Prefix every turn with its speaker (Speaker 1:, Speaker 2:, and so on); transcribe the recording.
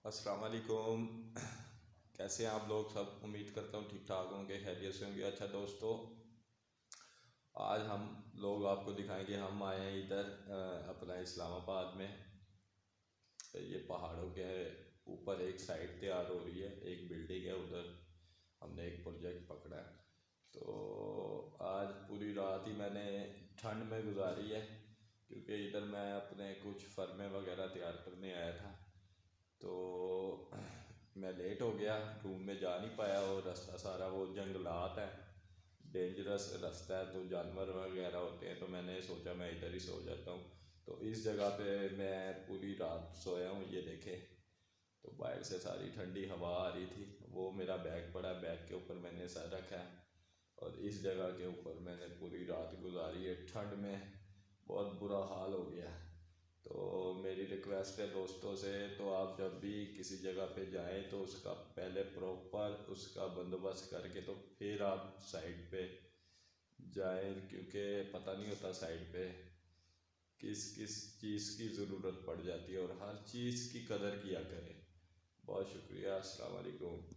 Speaker 1: अस्सलाम वालेकुम। कैसे हैं आप लोग सब? उम्मीद करता हूँ ठीक ठाक होंगे, खैरियत से होंगे। अच्छा दोस्तों, आज हम लोग आपको दिखाएंगे, हम आए हैं इधर अपना इस्लामाबाद में। ये पहाड़ों के ऊपर एक साइट तैयार हो रही है, एक बिल्डिंग है उधर। हमने एक प्रोजेक्ट पकड़ा है, तो आज पूरी रात ही मैंने ठंड में गुजारी है, क्योंकि इधर मैं अपने कुछ फर्में वगैरह तैयार करने आया था। तो मैं लेट हो गया, रूम में जा नहीं पाया। और रास्ता सारा वो जंगलात है, डेंजरस रास्ता है, तो जानवर वगैरह होते हैं। तो मैंने सोचा मैं इधर ही सो जाता हूँ। तो इस जगह पे मैं पूरी रात सोया हूँ। ये देखे, तो बाहर से सारी ठंडी हवा आ रही थी। वो मेरा बैग पड़ा, बैग के ऊपर मैंने सर रखा है, और इस जगह के ऊपर मैंने पूरी रात गुजारी है। ठंड में बहुत बुरा हाल हो गया। तो मेरी रिक्वेस्ट है दोस्तों से, तो आप जब भी किसी जगह पे जाएं तो उसका पहले प्रॉपर उसका बंदोबस्त करके तो फिर आप साइड पे जाएं, क्योंकि पता नहीं होता साइड पे किस किस चीज़ की ज़रूरत पड़ जाती है, और हर चीज़ की कदर किया करें। बहुत शुक्रिया। अस्सलाम वालेकुम।